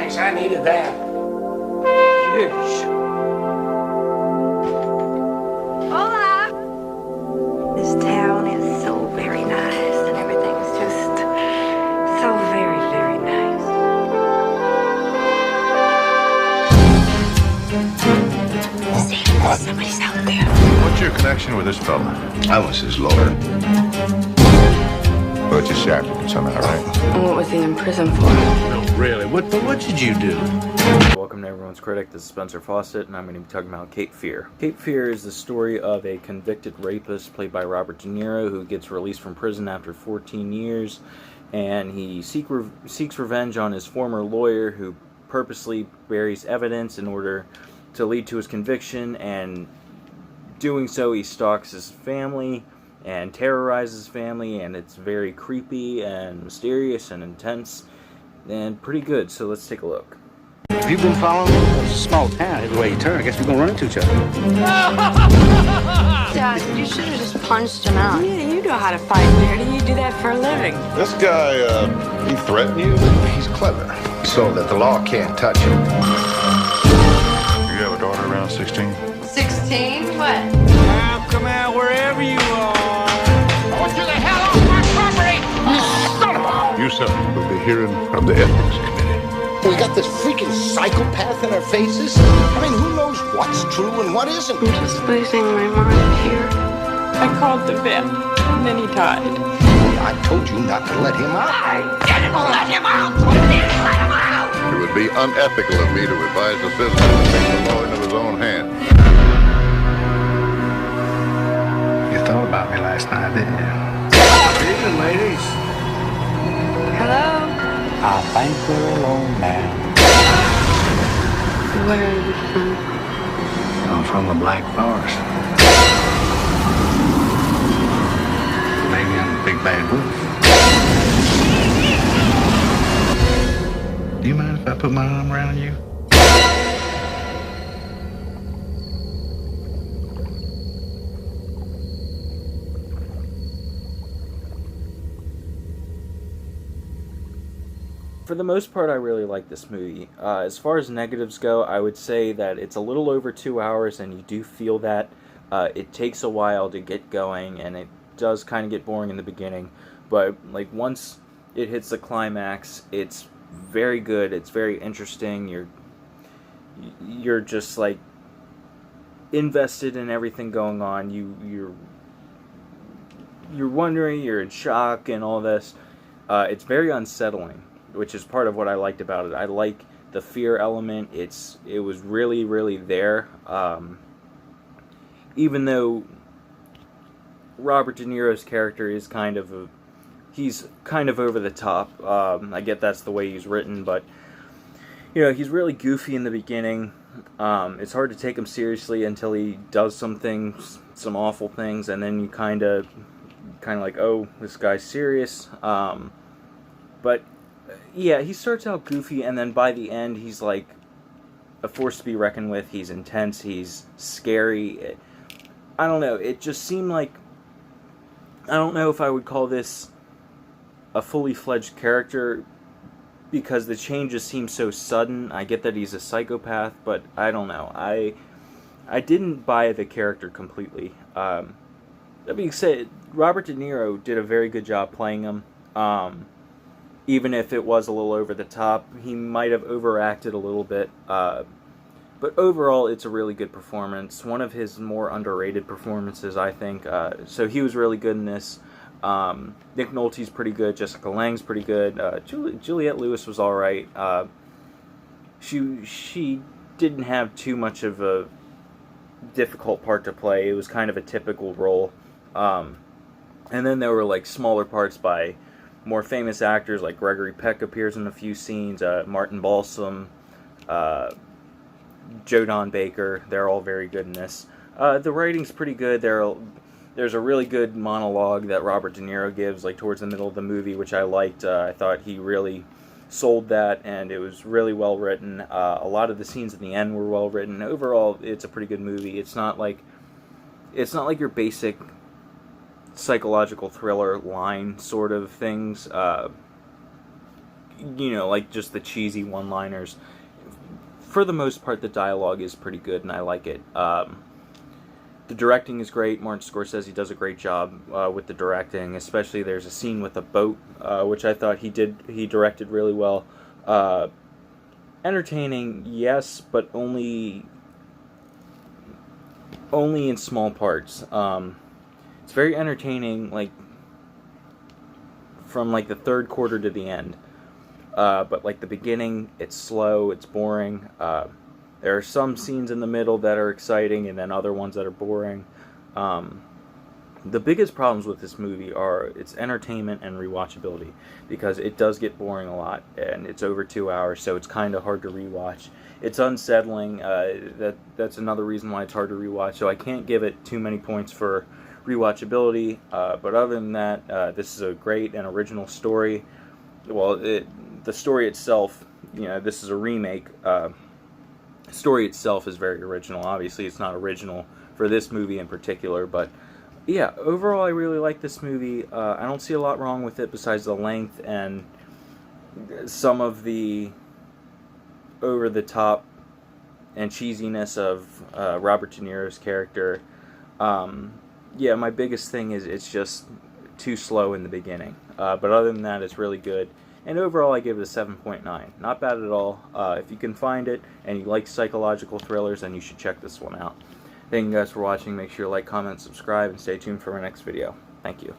Thanks, I needed that. Huge. Hola! This town is so very nice, and everything's just so very, very nice. See, somebody's out there. What's your connection with this fella? I was his lawyer. But you shackled him somehow, right? And what was he in prison for? No, really. What did you do? Welcome to Everyone's Critic. This is Spencer Fawcett, and I'm going to be talking about Cape Fear. Cape Fear is the story of a convicted rapist played by Robert De Niro who gets released from prison after 14 years, and he seeks revenge on his former lawyer who purposely buries evidence in order to lead to his conviction, and doing so he stalks his family and terrorizes his family, and it's very creepy and mysterious and intense and pretty good. So let's take a look. Have you been following me? It's a small town. Every way you turn, I guess we're gonna run into each other. Dad, you should have just punched him out. Yeah, you know how to fight, Beardy. You do that for a living. This guy, he threatened you? He's clever, so that the law can't touch him. You have a daughter around 16? 16? What? Now come out wherever you are. I want you the hell off my property! You son of a... You, sir, will be hearing from the Ethics Committee. We got this freaking psychopath in our faces. I mean, who knows what's true and what isn't? I'm just losing my mind here. I called the vet, and then he died. I told you not to let him out. I didn't let him out! I didn't let him out! It would be unethical of me to advise a citizen to take the law into his own hands. You thought about me last night, didn't you? Evening, ladies. Hello? I think we're alone now. Where are you from? I'm from the Black Forest. Maybe I'm a big bad wolf. Do you mind if I put my arm around you? For the most part, I really like this movie. As far as negatives go, I would say that it's a little over 2 hours, and you do feel that. It takes a while to get going, and it does kind of get boring in the beginning. But like once it hits the climax, it's very good. It's very interesting. You're just like invested in everything going on. You're wondering. You're in shock and all this. It's very unsettling, which is part of what I liked about it. I like the fear element. It was really, really there. Even though Robert De Niro's character is he's kind of over the top. I get that's the way he's written, but you know, he's really goofy in the beginning. It's hard to take him seriously until he does some awful things, and then you kind of like, oh, this guy's serious. But yeah, he starts out goofy, and then by the end, he's like a force to be reckoned with. He's intense. He's scary. I don't know. It just seemed like, I don't know if I would call this a fully fledged character because the changes seem so sudden. I get that he's a psychopath, but I don't know. I didn't buy the character completely. That being said, Robert De Niro did a very good job playing him. Even if it was a little over the top, he might have overacted a little bit. But overall, it's a really good performance. One of his more underrated performances, I think. So he was really good in this. Nick Nolte's pretty good. Jessica Lange's pretty good. Juliette Lewis was all right. She didn't have too much of a difficult part to play. It was kind of a typical role. And then there were like smaller parts by more famous actors, like Gregory Peck appears in a few scenes, Martin Balsam, Joe Don Baker. They're all very good in this. The writing's pretty good. There's a really good monologue that Robert De Niro gives like towards the middle of the movie, which I liked. I thought he really sold that, and it was really well written. A lot of the scenes at the end were well written. Overall, it's a pretty good movie. It's not like your basic psychological thriller line sort of things. you know, like just the cheesy one-liners. For the most part, the dialogue is pretty good, and I like it. The directing is great. Martin Scorsese does a great job with the directing, especially there's a scene with a boat, which I thought he directed really well. Entertaining, yes, but only in small parts. It's very entertaining, like, from, like, the third quarter to the end. But, like, the beginning, it's slow, it's boring. There are some scenes in the middle that are exciting, and then other ones that are boring. The biggest problems with this movie are its entertainment and rewatchability, because it does get boring a lot, and it's over 2 hours, so it's kind of hard to rewatch. It's unsettling. That's another reason why it's hard to rewatch, so I can't give it too many points for rewatchability, but other than that, this is a great and original story. Well, the story itself, you know, this is a remake. Story itself is very original. Obviously, it's not original for this movie in particular, but yeah, overall, I really like this movie. I don't see a lot wrong with it besides the length and some of the over-the-top and cheesiness of Robert De Niro's character. Yeah, my biggest thing is it's just too slow in the beginning. But other than that, it's really good. And overall, I give it a 7.9. Not bad at all. If you can find it and you like psychological thrillers, then you should check this one out. Thank you guys for watching. Make sure to like, comment, subscribe, and stay tuned for my next video. Thank you.